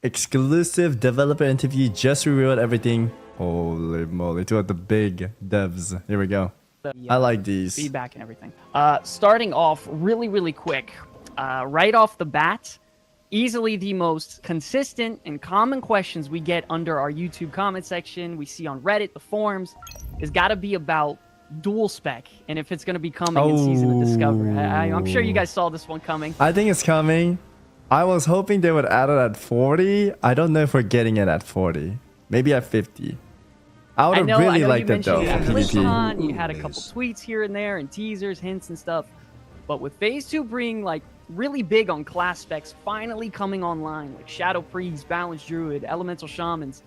Exclusive developer interview. Just revealed everything. Holy moly. Two of the big devs. Here we go. I like these. Feedback and everything. Starting off really quick. Right off the bat, easily the most consistent and common questions we get under our YouTube comment section, we see on Reddit, the forums, has got to be about dual spec and if it's going to be coming in Season of Discovery. I'm sure you guys saw this one coming. I think it's coming. I was hoping they would add it at 40. I don't know if we're getting it at 40. Maybe at 50. I would have really liked it though for PvP. You had a couple tweets here and there and teasers, hints and stuff. But with Phase 2 being like really big on class specs finally coming online, like Shadow Priest, Balanced Druid, Elemental Shamans,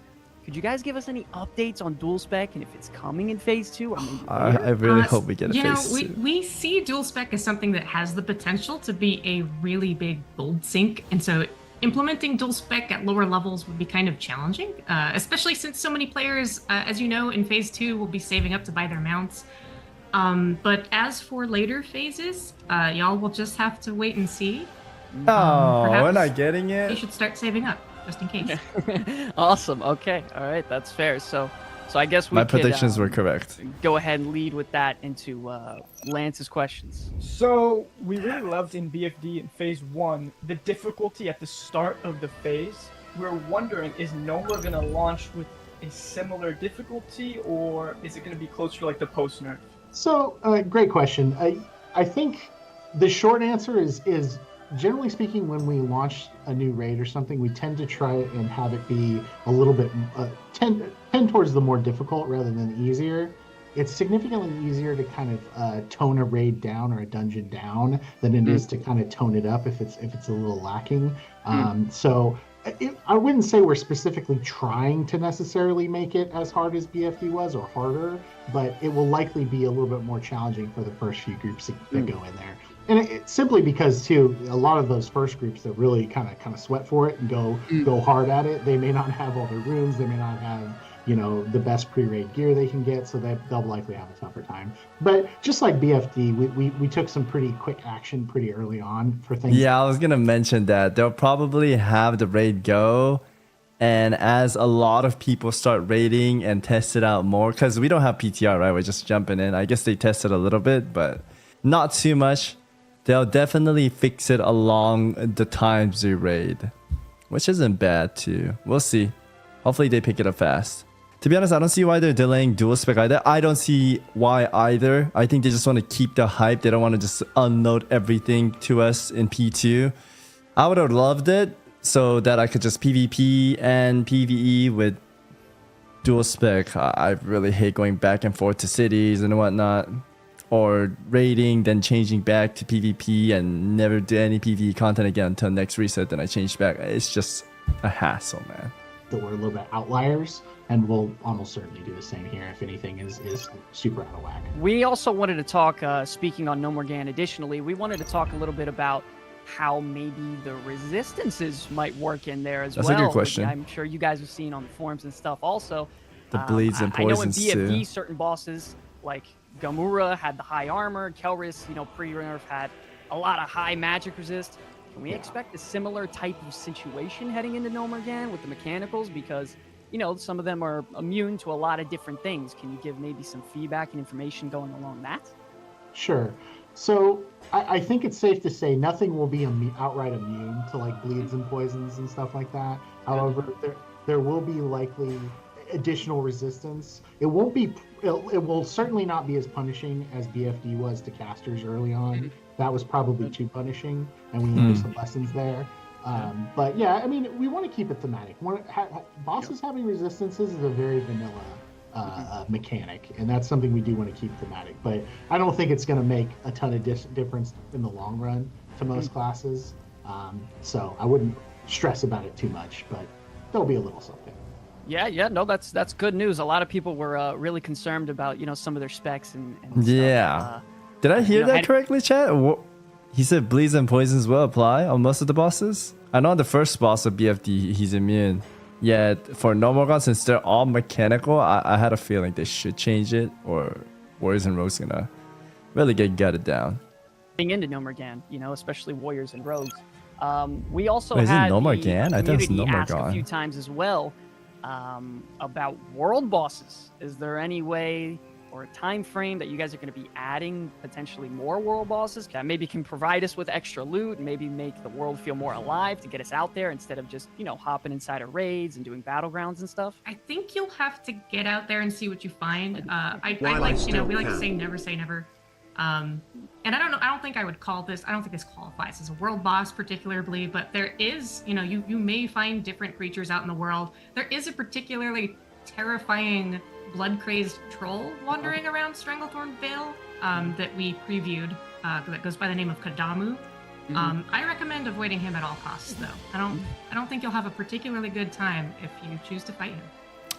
could you guys give us any updates on dual spec and if it's coming in Phase 2? I really hope we get a Phase 2. We see dual spec as something that has the potential to be a really big gold sink, and so implementing dual spec at lower levels would be kind of challenging, especially since so many players, as you know, in Phase 2 will be saving up to buy their mounts. But as for later phases, y'all will just have to wait and see. Oh, we're not getting it? You should start saving up, just in case. Awesome. Okay. All right. That's fair. So I guess my predictions were correct. Go ahead and lead with that into Lance's questions. So we really loved in BFD in Phase 1 the difficulty at the start of the phase. We're wondering, is Nomura going to launch with a similar difficulty, or is it going to be closer to like the post nerf? So, great question. I think the short answer is generally speaking, when we launch a new raid or something, we tend to try and have it be a little bit tend towards the more difficult rather than easier. It's significantly easier to kind of tone a raid down or a dungeon down than it is to kind of tone it up if it's a little lacking. So I wouldn't say we're specifically trying to necessarily make it as hard as BFD was or harder, but it will likely be a little bit more challenging for the first few groups that go in there. And it's simply because, too, a lot of those first groups that really kind of sweat for it and go hard at it, they may not have all the runes, they may not have, the best pre-raid gear they can get, so they'll likely have a tougher time. But just like BFD, we took some pretty quick action pretty early on for things. Yeah, I was going to mention that. They'll probably have the raid go, and as a lot of people start raiding and test it out more, because we don't have PTR, right? We're just jumping in. I guess they tested a little bit, but not too much. They'll definitely fix it along the times they raid, which isn't bad too. We'll see. Hopefully they pick it up fast. To be honest, I don't see why they're delaying dual spec either. I don't see why either. I think they just want to keep the hype. They don't want to just unload everything to us in P2. I would have loved it so that I could just PvP and PvE with dual spec. I really hate going back and forth to cities and whatnot. Or raiding, then changing back to PvP and never do any PvE content again until next reset, then I change back. It's just a hassle, man. That we're a little bit outliers, and we'll almost certainly do the same here if anything is super out of whack. We also wanted to talk, speaking on No More Gan additionally, we wanted to talk a little bit about how maybe the resistances might work in there as well. That's a good question. I'm sure you guys have seen on the forums and stuff also. The bleeds and poisons I know in BFD, too. certain bosses like Gamura had the high armor, Kelris, pre-nerf had a lot of high magic resist. Can we expect a similar type of situation heading into No More Gan with the mechanicals? Because, some of them are immune to a lot of different things. Can you give maybe some feedback and information going along that? Sure. So I think it's safe to say nothing will be outright immune to like bleeds and poisons and stuff like that. However, there will be likely additional resistance. It will certainly not be as punishing as BFD was to casters early on. That was probably too punishing, and we learned some lessons there. But yeah, I mean, we want to keep it thematic. Bosses having resistances is a very vanilla mechanic, and that's something we do want to keep thematic. But I don't think it's going to make a ton of difference in the long run to most classes. So I wouldn't stress about it too much, but there'll be a little something. Yeah, no, that's good news. A lot of people were really concerned about some of their specs and yeah. stuff. Did I hear that correctly, chat? He said bleeds and poisons will apply on most of the bosses. I know on the first boss of BFD he's immune. Yet for No More Gan, since they're all mechanical, I had a feeling they should change it, or Warriors and Rogues gonna really get gutted down. Into No More Gan, especially Warriors and Rogues. We also Wait, is it had Nomar the Gan? I thought it was community Nomar ask a Gan. few times as well about world bosses. Is there any way or a time frame that you guys are going to be adding potentially more world bosses? Maybe can provide us with extra loot and maybe make the world feel more alive to get us out there instead of just, hopping inside of raids and doing battlegrounds and stuff? I think you'll have to get out there and see what you find. I While I like, still we like to can. say never. And I don't know, I don't think I would call this, I don't think this qualifies as a world boss particularly, but there is, you may find different creatures out in the world. There is a particularly terrifying blood-crazed troll wandering around Stranglethorn Vale that we previewed that goes by the name of Kadamu. I recommend avoiding him at all costs, though. I don't think you'll have a particularly good time if you choose to fight him.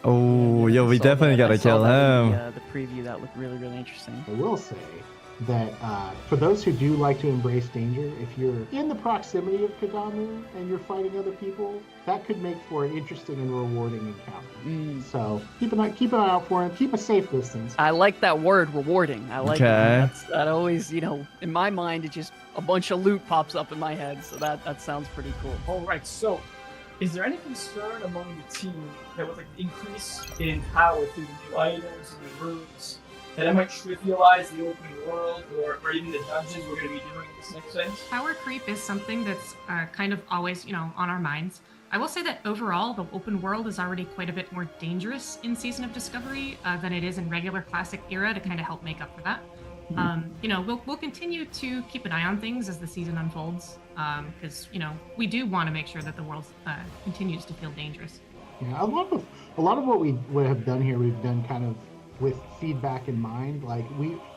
Oh, yo, we I saw definitely that. I gotta saw kill that in him. the preview that looked really, really interesting. I will say that for those who do like to embrace danger, if you're in the proximity of Kadamu and you're fighting other people, that could make for an interesting and rewarding encounter. So keep an eye out for him. Keep a safe distance. I like that word, rewarding. I like Okay. that always, in my mind, it just a bunch of loot pops up in my head. So that sounds pretty cool. All right, so is there any concern among the team that with like the increase in power through the new items and the runes, that it might trivialize the open world or even the dungeons we're going to be doing in this next phase? Power creep is something that's kind of always, on our minds. I will say that overall, the open world is already quite a bit more dangerous in Season of Discovery than it is in regular Classic Era to kind of help make up for that. We'll continue to keep an eye on things as the season unfolds, because we do want to make sure that the world continues to feel dangerous. Yeah, a lot of what we would have done here, we've done kind of with feedback in mind. Like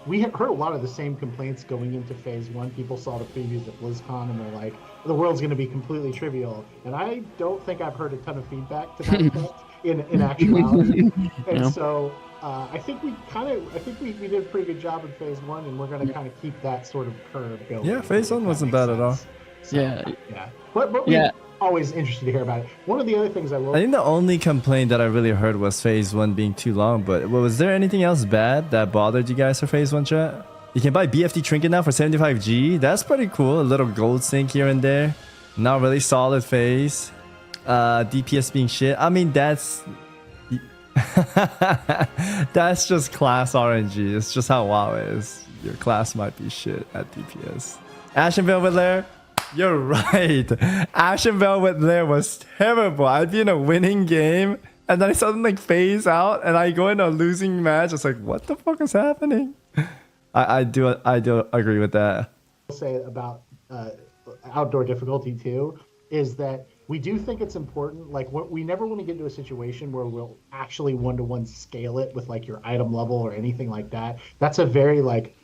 we have heard a lot of the same complaints going into Phase 1. People saw the previews at BlizzCon and they're like, the world's going to be completely trivial. And I don't think I've heard a ton of feedback to that effect in actuality. And so I think we did a pretty good job in Phase 1, and we're going to kind of keep that sort of curve going. Yeah, Phase 1 if that wasn't makes bad at all. sense. So, Yeah. But we're always interested to hear about it. One of the other things I will I think the only complaint that I really heard was Phase 1 being too long, but was there anything else bad that bothered you guys for Phase 1, chat? You can buy BFD Trinket now for 75G. That's pretty cool. A little gold sink here and there. Not really solid phase. DPS being shit. I mean, that's... that's just class RNG. It's just how WoW is. Your class might be shit at DPS. Ashen Velvet Lair? You're right. Ashen Velvet Lair was terrible. I'd be in a winning game and then I suddenly phase out and I go in a losing match. It's like, what the fuck is happening? I do agree with that. say about outdoor difficulty too is that we do think it's important. Like, we never want to get into a situation where we'll actually one-to-one scale it with like your item level or anything like that. That's a very like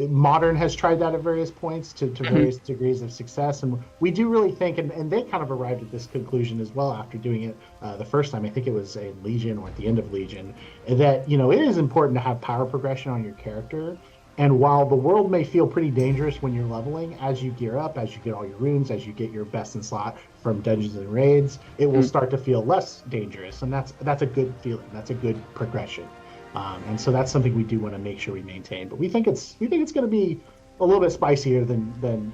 Modern has tried that at various points to various degrees of success, and we do really think, and they kind of arrived at this conclusion as well after doing it the first time. I think it was in Legion or at the end of Legion, that it is important to have power progression on your character. And while the world may feel pretty dangerous when you're leveling, as you gear up, as you get all your runes, as you get your best in slot from dungeons and raids, it will start to feel less dangerous, and that's a good feeling. That's a good progression. And so that's something we do want to make sure we maintain. But we think it's going to be a little bit spicier than than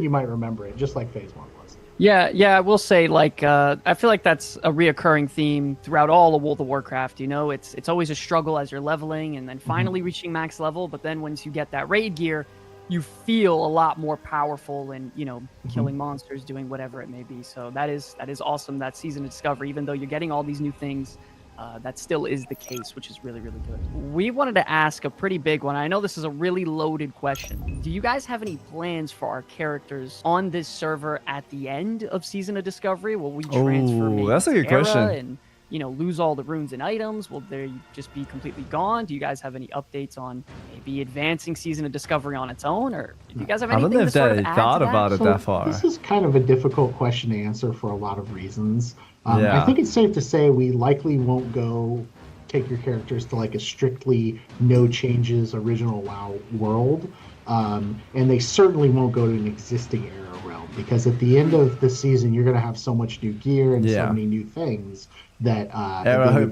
you might remember it, just like Phase 1 was. Yeah, I will say, like, I feel like that's a reoccurring theme throughout all of World of Warcraft. It's always a struggle as you're leveling and then finally reaching max level. But then once you get that raid gear, you feel a lot more powerful and killing monsters, doing whatever it may be. So that is awesome. That Season of Discovery, even though you're getting all these new things. That still is the case, which is really, really good. We wanted to ask a pretty big one. I know this is a really loaded question. Do you guys have any plans for our characters on this server at the end of Season of Discovery? Will we transfer maybe that's a good to Era question. and lose all the runes and items? Will they just be completely gone? Do you guys have any updates on maybe advancing Season of Discovery on its own? Or do you guys have I anything don't know to if sort of they add thought to that? about it So that far. This is kind of a difficult question to answer for a lot of reasons. Yeah. I think it's safe to say we likely won't go take your characters to like a strictly no changes original WoW world. And they certainly won't go to an existing era realm, because at the end of the season you're going to have so much new gear and so many new things that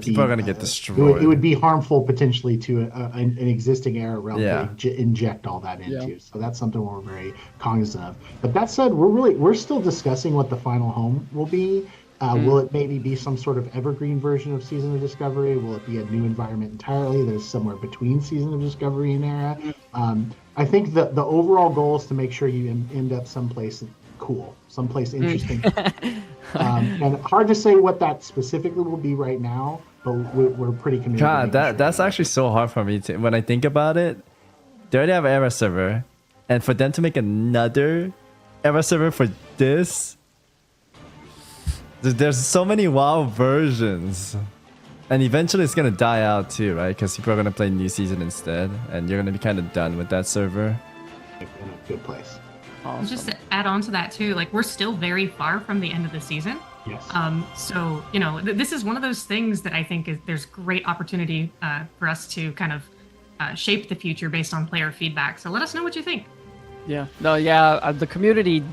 people are going to get destroyed. It would be harmful potentially to an existing era realm to inject all that into. So that's something we're very cognizant of. But that said, we're still discussing what the final home will be. Will it maybe be some sort of evergreen version of Season of Discovery? Will it be a new environment entirely? There's somewhere between Season of Discovery and Era. I think the overall goal is to make sure you end up someplace cool, someplace interesting. And hard to say what that specifically will be right now, but we're pretty committed. God, that's actually so hard for me to, when I think about it. They already have Era server, and for them to make another Era server for this, there's so many WoW versions, and eventually it's gonna die out too, right? Because people are gonna play New Season instead, and you're gonna be kind of done with that server. In a good place. Awesome. Just to add on to that too, like we're still very far from the end of the season. Yes. So you know, this is one of those things that I think there's great opportunity for us to kind of shape the future based on player feedback. So let us know what you think. Yeah. No. Yeah. The community,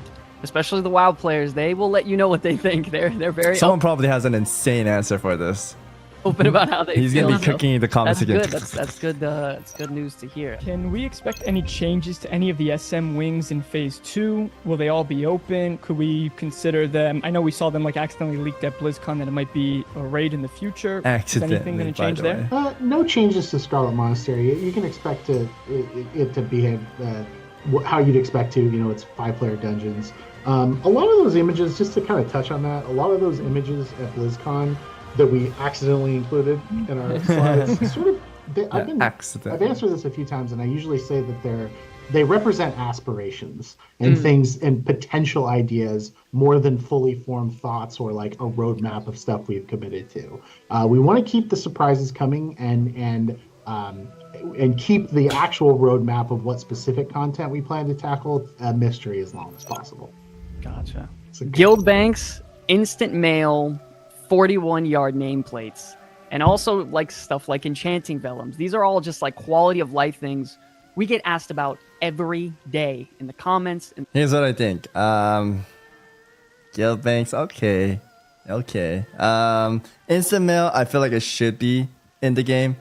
especially the WoW players, they will let you know what they think. They're very Someone probably has an insane answer for this. open about how they He's feel. gonna be cooking in the comments That's again. good. That's good. That's good news to hear. Can we expect any changes to any of the SM wings in Phase 2? Will they all be open? Could we consider them? I know we saw them like accidentally leaked at BlizzCon that it might be a raid in the future. Is anything Accidentally, going to by change the there? way. No changes to Scarlet Monastery. You can expect it to behave how you'd expect to. You know, it's 5-player dungeons. A lot of those images, just to kind of touch on that, a lot of those images at BlizzCon that we accidentally included in our slides, sort of, I've answered this a few times, and I usually say that they represent aspirations and things and potential ideas more than fully formed thoughts or like a roadmap of stuff we've committed to. We want to keep the surprises coming and keep the actual roadmap of what specific content we plan to tackle a mystery as long as possible. Gotcha. So Guild banks, instant mail, 41-yard nameplates, and also like stuff like enchanting vellums. These are all just like quality of life things we get asked about every day in the comments. And Here's what I think. Guild banks, okay. Instant mail, I feel like it should be in the game.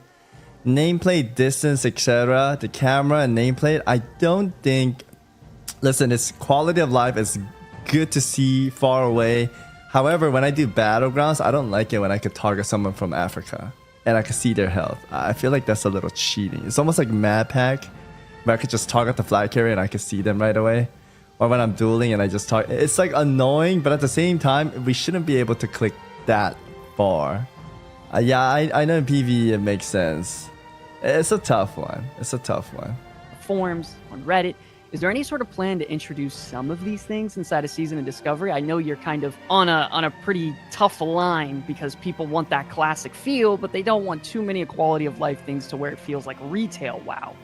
Nameplate distance, etc. The camera and nameplate, I don't think. Listen, it's quality of life. It's good to see far away. However, when I do battlegrounds, I don't like it when I could target someone from Africa and I can see their health. I feel like that's a little cheating. It's almost like Mad Pack, where I could just target the flag carrier and I could see them right away. Or when I'm dueling and I just talk, it's like annoying, but at the same time, we shouldn't be able to click that far. Yeah, I know in PvE it makes sense. It's a tough one. forums on Reddit. Is there any sort of plan to introduce some of these things inside a Season of Discovery? I know you're kind of on a pretty tough line because people want that classic feel, but they don't want too many quality of life things to where it feels like retail WoW.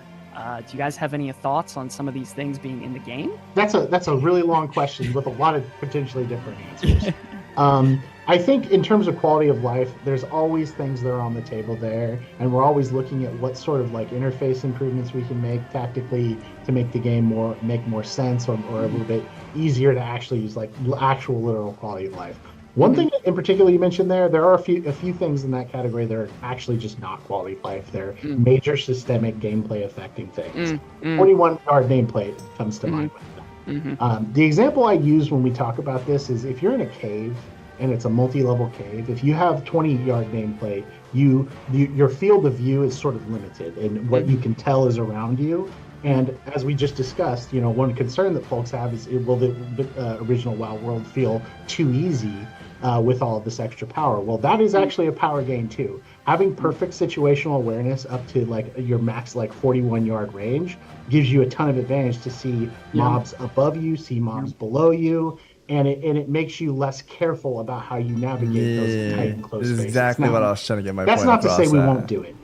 Do you guys have any thoughts on some of these things being in the game? That's a really long question with a lot of potentially different answers. I think in terms of quality of life, there's always things that are on the table there, and we're always looking at what sort of like interface improvements we can make tactically to make the game make more sense or a little bit easier to actually use, like actual literal quality of life. One thing in particular you mentioned there are a few things in that category that are actually just not quality of life. They're major systemic gameplay affecting things. 41-yard nameplate comes to mind with that. The example I use when we talk about this is if you're in a cave and it's a multi-level cave, if you have 20-yard nameplate, your field of view is sort of limited, and what you can tell is around you. And as we just discussed, one concern that folks have is, will the original WoW world feel too easy with all of this extra power? Well, that is actually a power gain too. Having perfect situational awareness up to like your max 41-yard range gives you a ton of advantage to see mobs above you, see mobs below you, and it makes you less careful about how you navigate those tight and close spaces. spaces. Exactly Now, what I was trying to get my that's point not to across say we at. won't do it,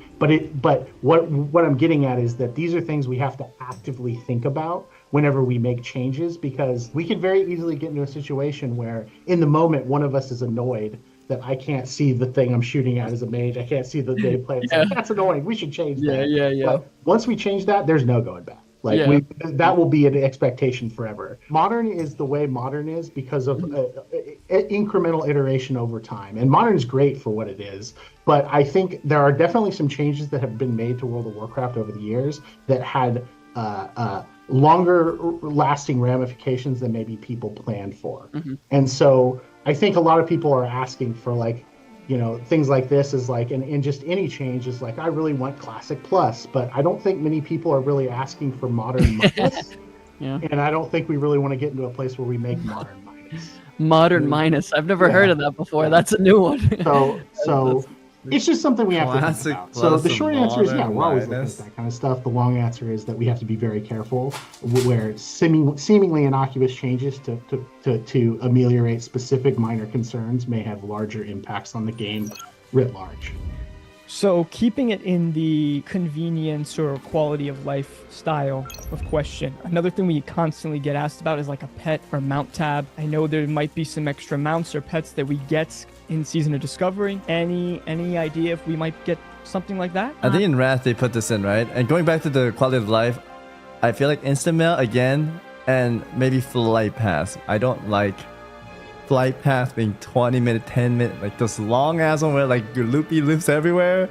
but what I'm getting at is that these are things we have to actively think about whenever we make changes, because we could very easily get into a situation where in the moment one of us is annoyed that I can't see the thing I'm shooting at as a mage. I can't see the gameplay. It's like, that's annoying. We should change that. Yeah. But once we change that, there's no going back. Like Yeah. that will be an expectation forever. Modern is the way modern is because of incremental iteration over time. And modern is great for what it is. But I think there are definitely some changes that have been made to World of Warcraft over the years that had longer lasting ramifications than maybe people planned for. And so I think a lot of people are asking for like, you know, things like this is like, and just any change is like, I really want Classic Plus, but I don't think many people are really asking for Modern Minus. Yeah. And I don't think we really want to get into a place where we make Modern Minus. Modern minus. I've never Yeah. heard of that before. That's a new one. So it's just something we have to Classic think about. So Plus the and short answer is, yeah, Modern we're always looking Minus. at that kind of stuff. The long answer is that we have to be very careful where seemingly innocuous changes to ameliorate specific minor concerns may have larger impacts on the game writ large. So keeping it in the convenience or quality of life style of question. Another thing we constantly get asked about is like a pet or mount tab. I know there might be some extra mounts or pets that we get in Season of Discovery. Any idea if we might get something like that? I think in Wrath they put this in, right? And going back to the quality of life, I feel like instant mail again, and maybe flight path. I don't like flight path being 20 minute, 10 minute, like those long ass one where like your loopy loops everywhere.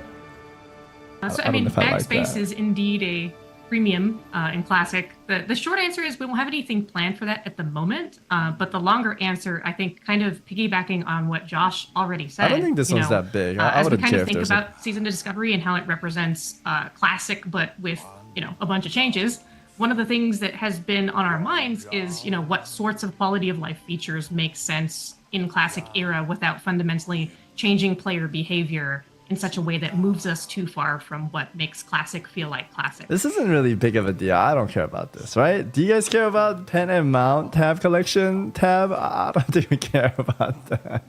So I I don't mean, know if I like Backspace that. is indeed a premium in Classic. The short answer is we don't have anything planned for that at the moment. But the longer answer, I think, kind of piggybacking on what Josh already said. I don't think this you one's know, that big. I as we wouldn't kind care of if think there's a... about Season of Discovery and how it represents Classic, but with a bunch of changes. One of the things that has been on our minds is what sorts of quality of life features make sense in Classic era without fundamentally changing player behavior in such a way that moves us too far from what makes Classic feel like Classic. This isn't really big of a deal. I don't care about this, right? Do you guys care about pen and mount tab collection tab? I don't think we care about that.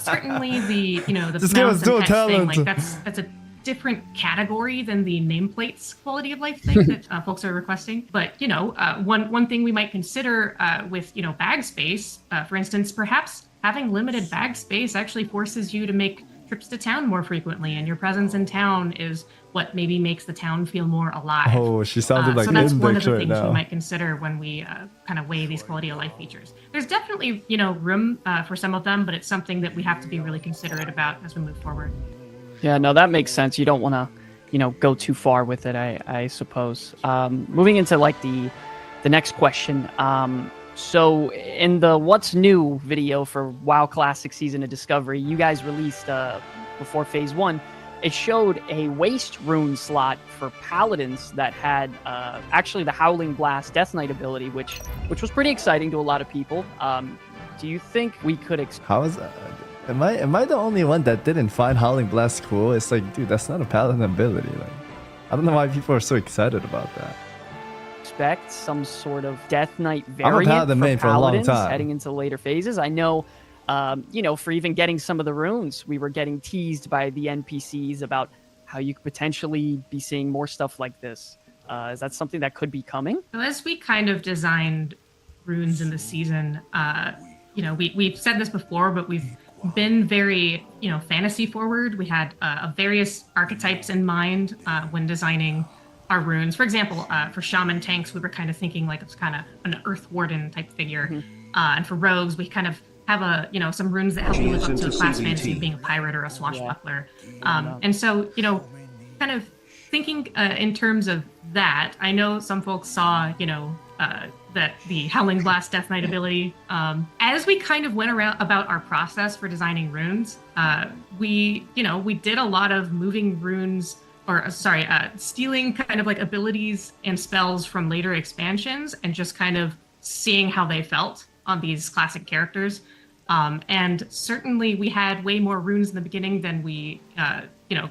Certainly the the Just give us mounts and dual pets thing, talent. like that's a different category than the nameplates quality of life thing that folks are requesting. But one thing we might consider with bag space, for instance, perhaps having limited bag space actually forces you to make trips to town more frequently, and your presence in town is what maybe makes the town feel more alive. Oh, she sounded like so that's one of Index the right things now. we might consider when we kind of weigh these quality of life features. There's definitely room for some of them, but it's something that we have to be really considerate about as we move forward. Yeah, no, that makes sense. You don't want to, go too far with it, I suppose. Moving into like the next question. So in the What's New video for WoW Classic Season of Discovery, you guys released before Phase 1, it showed a Waste Rune slot for Paladins that had actually the Howling Blast Death Knight ability, which was pretty exciting to a lot of people. Do you think we could How is that? Am I the only one that didn't find Howling Blast cool? It's like, dude, that's not a paladin ability. Like, I don't know why people are so excited about that. expect some sort of Death Knight I'm a variant Paladin for main for a long Paladins time. heading into later phases? I know, for even getting some of the runes, we were getting teased by the NPCs about how you could potentially be seeing more stuff like this. Is that something that could be coming? So as we kind of designed runes in the season, we've said this before, but we've been very, fantasy forward. We had various archetypes in mind when designing our runes. For example, for shaman tanks, we were kind of thinking like it's kind of an earth warden type figure. And for rogues, we kind of have some runes that help you live up to a class fantasy of being a pirate or a swashbuckler. And so, kind of thinking in terms of that, I know some folks saw, that the Howling Blast Death Knight ability. As we kind of went around about our process for designing runes, we did a lot of moving runes, stealing kind of like abilities and spells from later expansions and just kind of seeing how they felt on these classic characters. And certainly we had way more runes in the beginning than we,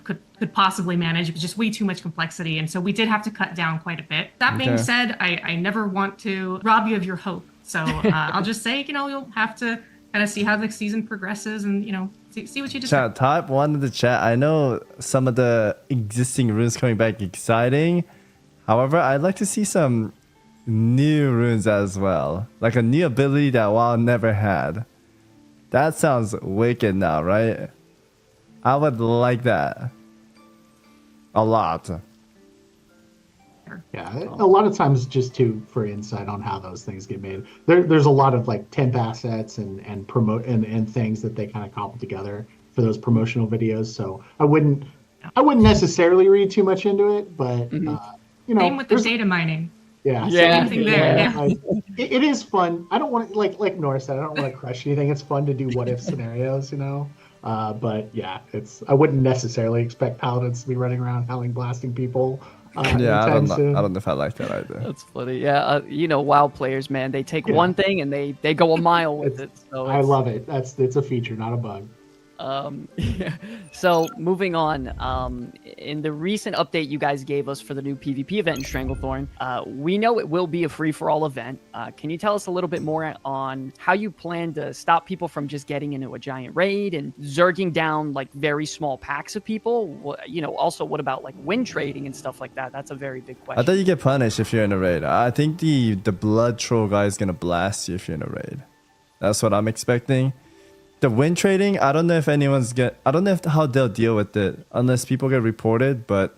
could possibly manage. It was just way too much complexity. And so we did have to cut down quite a bit. That being said, I never want to rob you of your hope. So I'll just say, you'll have to kind of see how the season progresses and, see what you decide. Chat, type one in the chat. I know some of the existing runes coming back exciting. However, I'd like to see some new runes as well. Like a new ability that WoW never had. That sounds wicked now, right? I would like that. A lot. Yeah, a lot of times just for insight on how those things get made. There's a lot of like temp assets and promote and things that they kind of cobble together for those promotional videos. So I wouldn't necessarily read too much into it, but you know, Same with the data mining. Yeah, Same thing there. Yeah. It is fun. I don't want to like Nora said. I don't want to crush anything. It's fun to do what if scenarios, you know. But yeah, I wouldn't necessarily expect paladins to be running around howling blasting people. Yeah, I don't know if I like that either. That's funny. Yeah, you know, WoW players, man, they take one thing and they go a mile with it. So I love it. It's a feature, not a bug. Yeah. So moving on, in the recent update you guys gave us for the new PvP event in Stranglethorn, we know it will be a free-for-all event. Can you tell us a little bit more on how you plan to stop people from just getting into a giant raid and zerging down like very small packs of people? You know, also what about like win trading and stuff like that? That's a very big question. I thought you get punished if you're in a raid. I think the blood troll guy is gonna blast you if you're in a raid. That's what I'm expecting. The win trading, I don't know if I don't know how they'll deal with it unless people get reported, but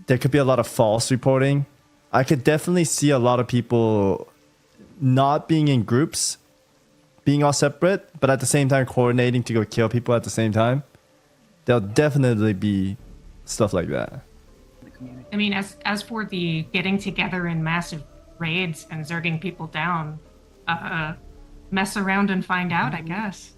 there could be a lot of false reporting. I could definitely see a lot of people not being in groups, being all separate, but at the same time coordinating to go kill people at the same time. There'll definitely be stuff like that. I mean, as for the getting together in massive raids and zerging people down, mess around and find out, I guess.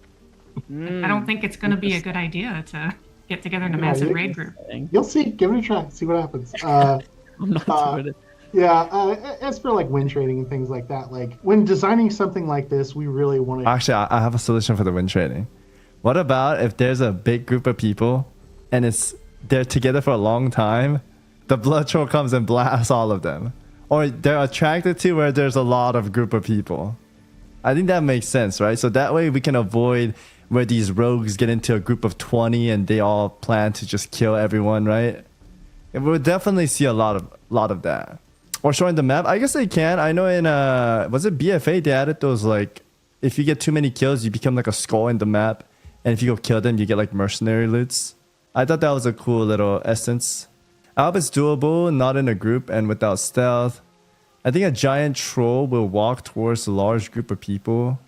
I don't think it's going to be a good idea to get together in a massive raid group. You'll see. Give it a try. See what happens. I'm not doing it. Yeah, as for like win trading and things like that, like when designing something like this, we really want to... Actually, I have a solution for the win trading. What about if there's a big group of people and they're together for a long time, the blood troll comes and blasts all of them? Or they're attracted to where there's a lot of group of people. I think that makes sense, right? So that way we can avoid where these rogues get into a group of 20 and they all plan to just kill everyone, right? And we'll definitely see a lot of that. Or showing the map. I guess they can. I know in was it BFA they added those like if you get too many kills you become like a skull in the map, and if you go kill them you get like mercenary loots. I thought that was a cool little essence. I hope it's doable, not in a group and without stealth. I think a giant troll will walk towards a large group of people.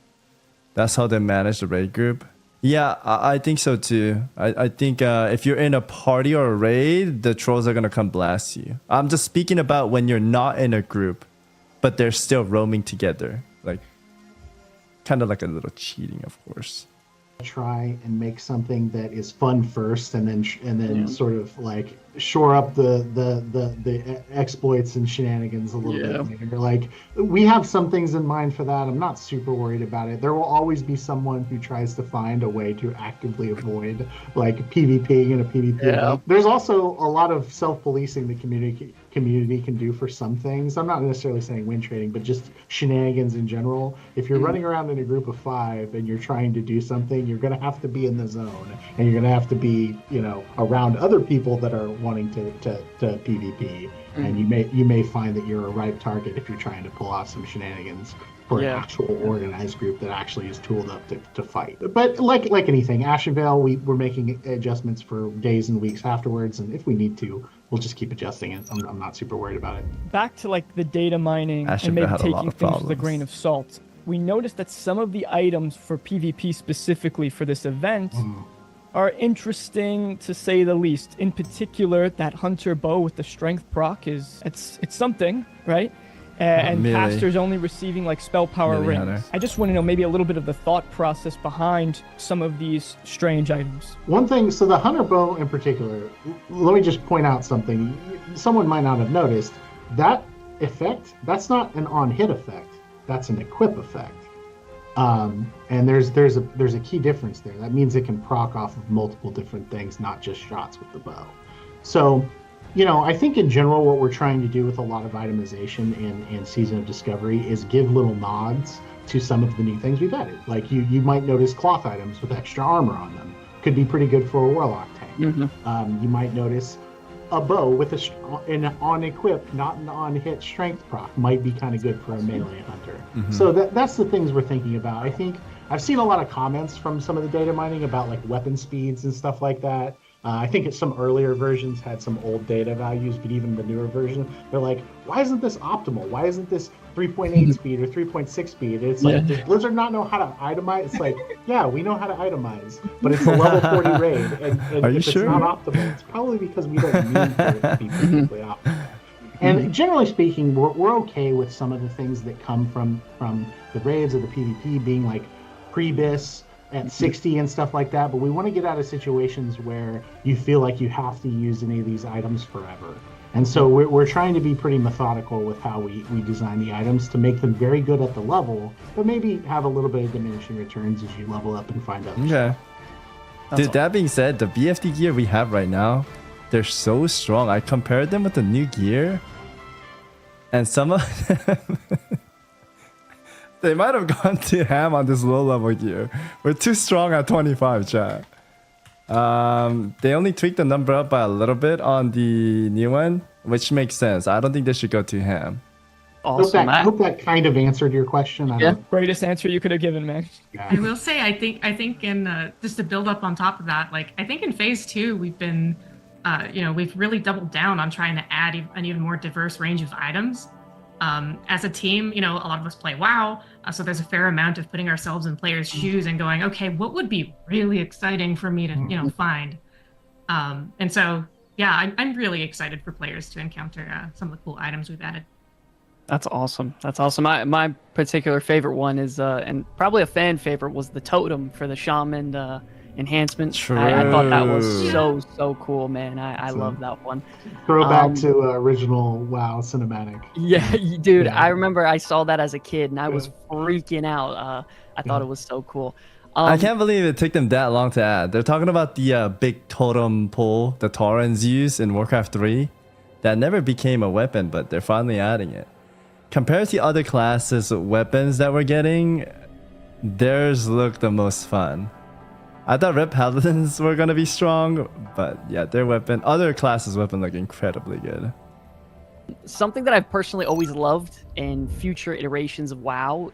That's how they manage the raid group. Yeah, I think so too. I think if you're in a party or a raid, the trolls are going to come blast you. I'm just speaking about when you're not in a group, but they're still roaming together. Like, kind of like a little cheating, of course. Try and make something that is fun first, and then sort of like shore up the exploits and shenanigans a little bit later. Like we have some things in mind for that. I'm not super worried about it. There will always be someone who tries to find a way to actively avoid like PvP in a PvP. Yeah. There's also a lot of self-policing the community can do for some things. I'm not necessarily saying win trading, but just shenanigans in general. If you're running around in a group of 5 and you're trying to do something, you're going to have to be in the zone, and you're going to have to be, you know, around other people that are wanting to PvP, and you may find that you're a ripe target if you're trying to pull off some shenanigans for an actual organized group that actually is tooled up to fight. But like anything, Ashen Vale, we're making adjustments for days and weeks afterwards, and if we need to, we'll just keep adjusting it. I'm not super worried about it. Back to like the data mining Ashen and maybe Vale had a lot taking of things with a problems. grain of salt. We noticed that some of the items for PvP specifically for this event are interesting to say the least. In particular, that hunter bow with the strength proc it's something, right? And Melee. casters only receiving like spell power Melee rings. hunter. I just want to know maybe a little bit of the thought process behind some of these strange items. One thing, so the hunter bow in particular, let me just point out something. Someone might not have noticed that effect. That's not an on-hit effect. That's an equip effect. And there's a key difference there. That means it can proc off of multiple different things, not just shots with the bow. So, you know, I think in general what we're trying to do with a lot of itemization in Season of Discovery is give little nods to some of the new things we've added. Like you might notice cloth items with extra armor on them. Could be pretty good for a warlock tank. You might notice a bow with an on equip, not an on hit strength proc might be kind of good for a melee hunter. So that's the things we're thinking about. I think I've seen a lot of comments from some of the data mining about like weapon speeds and stuff like that. I think some earlier versions had some old data values, but even the newer version, they're like, why isn't this optimal? Why isn't this 3.8 speed or 3.6 speed? It's like, does Blizzard not know how to itemize? It's like, yeah, we know how to itemize, but it's a level 40 raid, and Are you if sure? it's not optimal, it's probably because we don't need for it to be perfectly optimal. And generally speaking, we're okay with some of the things that come from the raids or the PvP being like pre-bis at 60 and stuff like that, but we want to get out of situations where you feel like you have to use any of these items forever. And so we're trying to be pretty methodical with how we design the items to make them very good at the level, but maybe have a little bit of diminishing returns as you level up and find out. Okay. Dude, that being said, the BFD gear we have right now, they're so strong. I compared them with the new gear, and some of them, they might have gone too ham on this low level gear. We're too strong at 25, chat. They only tweaked the number up by a little bit on the new one, which makes sense. I don't think they should go too ham. Awesome. I hope that kind of answered your question. Greatest answer you could have given, man. I will say, I think in just to build up on top of that, like I think in phase 2 we've been, we've really doubled down on trying to add an even more diverse range of items. As a team, a lot of us play WoW, so there's a fair amount of putting ourselves in players' shoes and going, okay, what would be really exciting for me to, find? And so, yeah, I'm really excited for players to encounter some of the cool items we've added. That's awesome. That's awesome. My particular favorite one is, and probably a fan favorite, was the totem for the shaman enhancement. True. I thought that was so cool, man. I love that one. Throwback to original WoW cinematic. Yeah, dude. Yeah. I remember I saw that as a kid and I was freaking out. I thought it was so cool. I can't believe it took them that long to add. They're talking about the big totem pole the Taurans use in Warcraft 3. That never became a weapon, but they're finally adding it. Compared to other classes' weapons that we're getting, theirs look the most fun. I thought Red Paladins were gonna be strong, but yeah, their weapon, other classes' weapon look incredibly good. Something that I've personally always loved in future iterations of WoW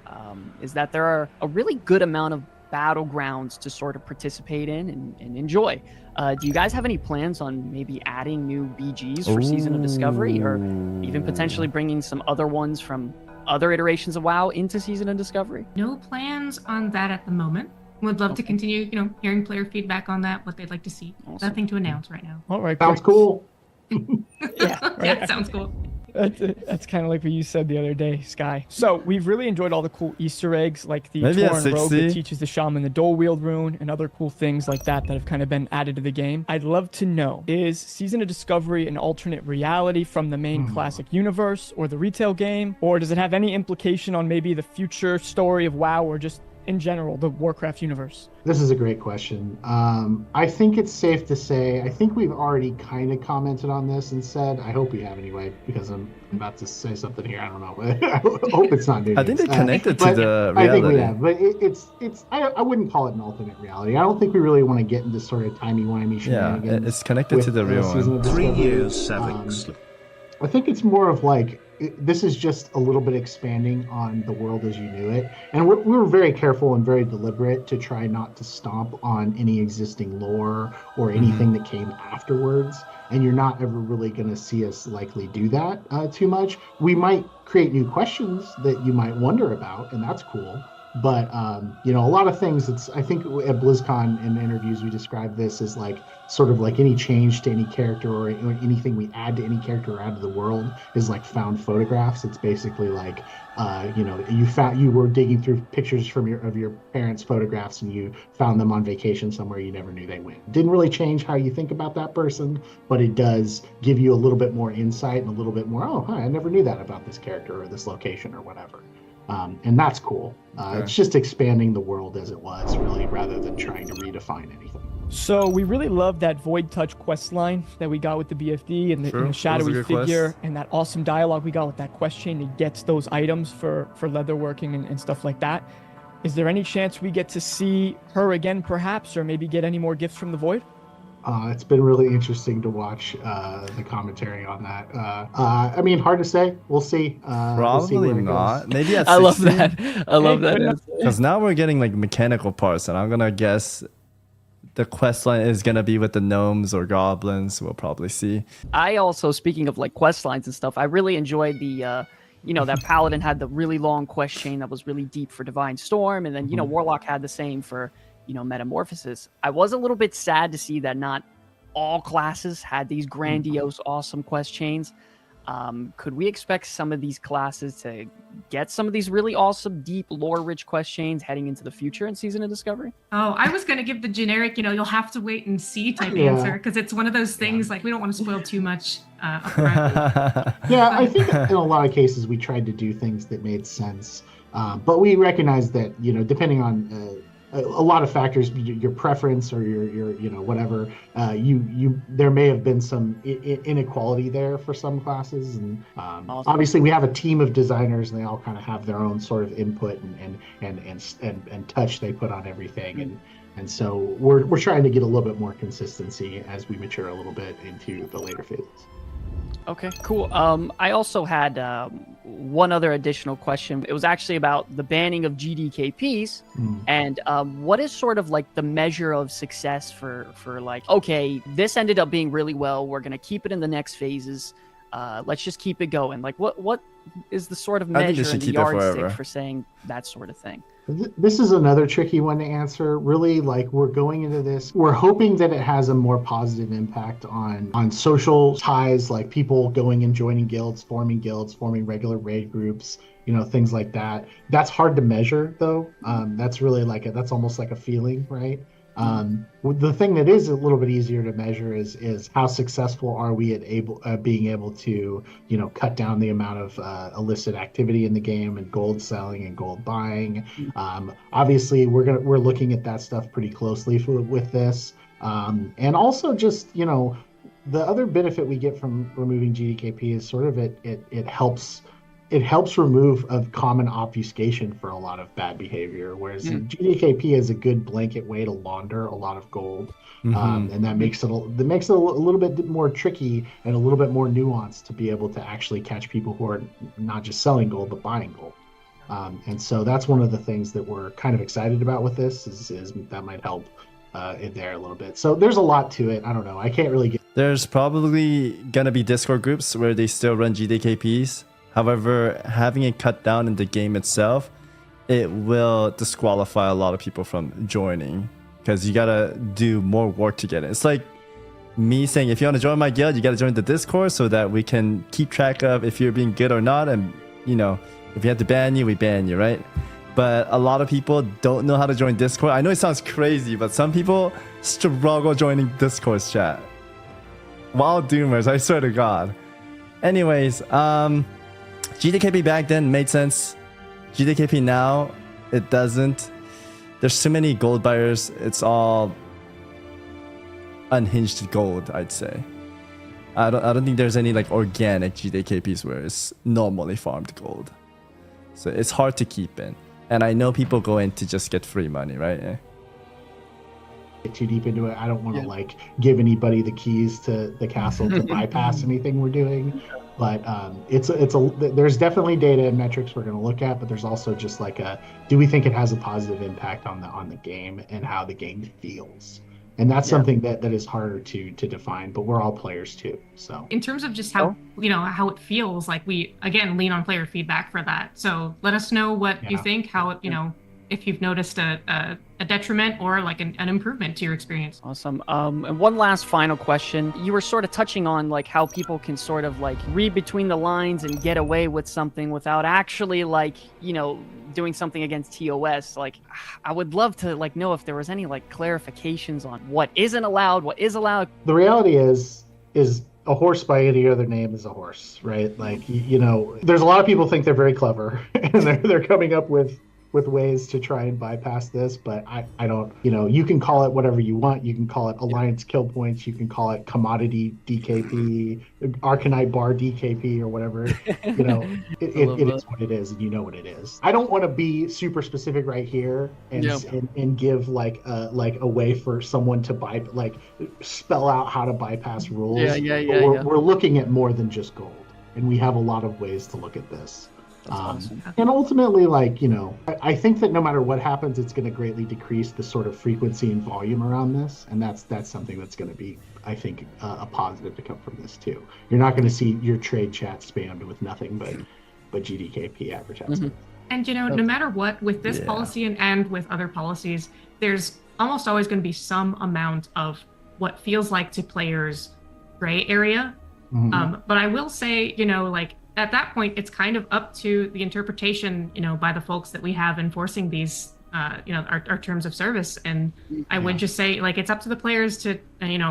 is that there are a really good amount of battlegrounds to sort of participate in and enjoy. Do you guys have any plans on maybe adding new BGs for Season of Discovery, or even potentially bringing some other ones from other iterations of WoW into Season of Discovery? No plans on that at the moment. Would love to continue, hearing player feedback on that, what they'd like to see. Awesome. Nothing to announce right now. All right. Sounds great. cool. Yeah, sounds cool. That's kind of like what you said the other day, Sky. So we've really enjoyed all the cool Easter eggs, like the Maybe at Tauren Rogue 60. that teaches the shaman the dual wield rune, and other cool things like that have kind of been added to the game. I'd love to know, is Season of Discovery an alternate reality from the main classic universe or the retail game, or does it have any implication on maybe the future story of WoW or just in general the Warcraft universe? This is a great question. I think it's safe to say, I think we've already kind of commented on this and said, I hope we have anyway, because I'm about to say something here. I don't know. I hope it's not new. I think news. they connected to but the I think we reality. have, but I wouldn't call it an alternate reality. I don't think we really want to get into sort of timey-wimey Yeah, shenanigans. it's connected with, to the real Season one. of 3 Discovery. years, Savix. I think it's more of like, this is just a little bit expanding on the world as you knew it. And we were very careful and very deliberate to try not to stomp on any existing lore or anything that came afterwards. And you're not ever really going to see us likely do that too much. We might create new questions that you might wonder about, and that's cool. But, a lot of things, I think at BlizzCon in interviews, we described this as like sort of like any change to any character or anything we add to any character or add to the world is like found photographs. It's basically like, you were digging through pictures of your parents' photographs and you found them on vacation somewhere you never knew they went. Didn't really change how you think about that person, but it does give you a little bit more insight and a little bit more, I never knew that about this character or this location or whatever. And that's cool. It's just expanding the world as it was, really, rather than trying to redefine anything. So we really love that Void Touch quest line that we got with the BFD and the, True. and the That was a shadowy good figure quest. and that awesome dialogue we got with that quest chain that gets those items for leatherworking and stuff like that. Is there any chance we get to see her again, perhaps, or maybe get any more gifts from the Void? It's been really interesting to watch the commentary on that. I mean, hard to say. We'll see. We'll see Probably where it not. goes. Maybe at I love 16. that. I love that. Because now we're getting like mechanical parts, and I'm gonna guess the quest line is gonna be with the gnomes or goblins. We'll probably see. I also, speaking of like quest lines and stuff, I really enjoyed the, that Paladin had the really long quest chain that was really deep for Divine Storm, and then Warlock had the same for Metamorphosis. I was a little bit sad to see that not all classes had these grandiose, awesome quest chains. Could we expect some of these classes to get some of these really awesome, deep, lore-rich quest chains heading into the future in Season of Discovery? Oh, I was going to give the generic, you'll have to wait and see type Yeah. answer, because it's one of those things, like, we don't want to spoil too much up front. Yeah, I think in a lot of cases we tried to do things that made sense, but we recognize that depending on a lot of factors, your preference or your whatever, there may have been some inequality there for some classes, and Awesome. obviously we have a team of designers and they all kind of have their own sort of input and touch they put on everything, and so we're trying to get a little bit more consistency as we mature a little bit into the later phases. Okay, cool. I also had one other additional question. It was actually about the banning of GDKPs, and what is sort of like the measure of success for like, okay, this ended up being really well. We're gonna keep it in the next phases. Let's just keep it going. Like, what is the sort of I think they measure should and the keep it yardstick forever. for saying that sort of thing? This is another tricky one to answer. Really, like, we're going into this, we're hoping that it has a more positive impact on social ties, like people going and joining guilds, forming regular raid groups, things like that. That's hard to measure, though. That's really that's almost like a feeling, right? The thing that is a little bit easier to measure is how successful are we at being able to cut down the amount of illicit activity in the game and gold selling and gold buying. Obviously we're looking at that stuff pretty closely with this, and also just the other benefit we get from removing GDKP is sort of it helps remove a common obfuscation for a lot of bad behavior, whereas GDKP is a good blanket way to launder a lot of gold, and that makes it a little bit more tricky and a little bit more nuanced to be able to actually catch people who are not just selling gold but buying gold. And so that's one of the things that we're kind of excited about with this is that might help in there a little bit. So there's a lot to it. I don't know. I can't really get. There's probably gonna be Discord groups where they still run GDKPs. However, having it cut down in the game itself, it will disqualify a lot of people from joining because you gotta do more work to get it. It's like me saying, if you want to join my guild, you gotta join the Discord so that we can keep track of if you're being good or not. And if we have to ban you, we ban you, right? But a lot of people don't know how to join Discord. I know it sounds crazy, but some people struggle joining Discord's chat. Wild doomers, I swear to God. Anyways, GDKP back then made sense. GDKP now, it doesn't. There's too many gold buyers. It's all unhinged gold, I'd say. I don't think there's any like organic GDKPs where it's normally farmed gold. So it's hard to keep in. And I know people go in to just get free money, right? Yeah. Get too deep into it. I don't want to give anybody the keys to the castle to bypass anything we're doing. But there's definitely data and metrics we're going to look at, but there's also just do we think it has a positive impact on the game and how the game feels? And that's something that is harder to define, but we're all players too. So in terms of just how how it feels, like we again lean on player feedback for that. So let us know what you think, how it if you've noticed a detriment or like an improvement to your experience. Awesome. And one last final question. You were sort of touching on like how people can sort of like read between the lines and get away with something without actually doing something against TOS. Like, I would love to know if there was any clarifications on what isn't allowed, what is allowed. The reality is a horse by any other name is a horse, right? There's a lot of people think they're very clever and they're coming up with with ways to try and bypass this, but I don't, you can call it whatever you want. You can call it Alliance kill points. You can call it commodity DKP, Arcanite bar DKP, or whatever. It is what it is, and you know what it is. I don't want to be super specific right here and give like a way for someone to spell out how to bypass rules. We're looking at more than just gold, and we have a lot of ways to look at this. Awesome. And ultimately, I think that no matter what happens, it's going to greatly decrease the sort of frequency and volume around this, and that's something that's going to be, I think, a positive to come from this too. You're not going to see your trade chat spammed with nothing but GDKP advertisements. And no matter what, with this policy and with other policies, there's almost always going to be some amount of what feels like to players gray area. But I will say, at that point, it's kind of up to the interpretation, by the folks that we have enforcing these, our terms of service. And I would just say, it's up to the players to,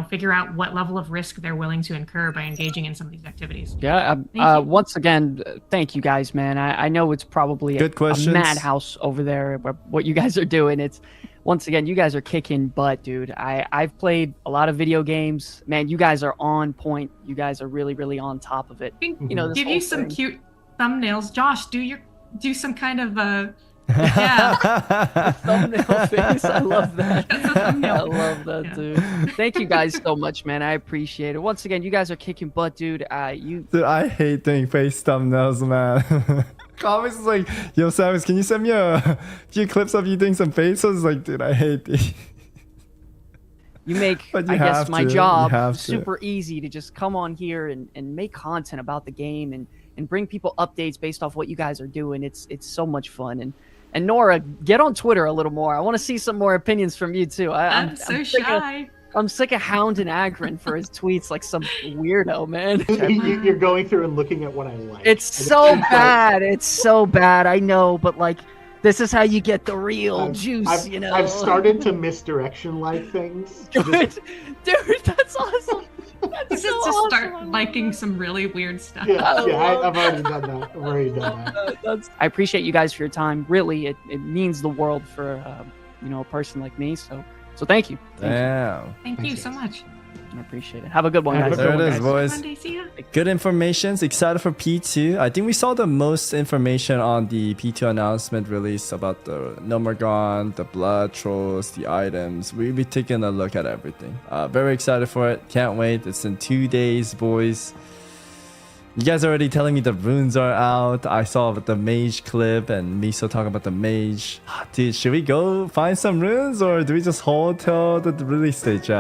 figure out what level of risk they're willing to incur by engaging in some of these activities. Yeah. Once again, thank you guys, man. I know it's probably a madhouse over there, but what you guys are doing, once again, you guys are kicking butt, dude. I've played a lot of video games. Man, you guys are on point. You guys are really, really on top of it. Give you some cute thumbnails. Josh, do some kind of thumbnail face. I love that. I love that, Yeah. dude. Thank you guys so much, man. I appreciate it. Once again, you guys are kicking butt, dude. Dude, I hate doing face thumbnails, man. Comments is like, yo, Samus, can you send me a few clips of you doing some faces? Like, dude, I hate these. You make, But you I guess, have my to. You job have to. super easy to just come on here and make content about the game and bring people updates based off what you guys are doing. It's so much fun. And Nora, get on Twitter a little more. I want to see some more opinions from you too. I'm so shy. I'm sick of hounding Agron for his tweets like some weirdo, man. You're going through and looking at what I like. It's so bad. It's so bad. I know, but this is how you get the real juice, I've started to misdirection like things. Good. Dude, that's awesome. That's This so is to awesome. start liking some really weird stuff. I've already done that. I appreciate you guys for your time. Really, it means the world for a person like me. So thank you. Damn. Thank you so much. I appreciate it. Have a good one, guys. There it is, Have a boys. fun day. See ya. Good information. Excited for P2. I think we saw the most information on the P2 announcement release about the Nomargon, the blood trolls, the items. We'll be taking a look at everything. Very excited for it. Can't wait. It's in 2 days, boys. You guys are already telling me the runes are out. I saw the mage clip and Miso talking about the mage. Dude, should we go find some runes or do we just hold till the release stage?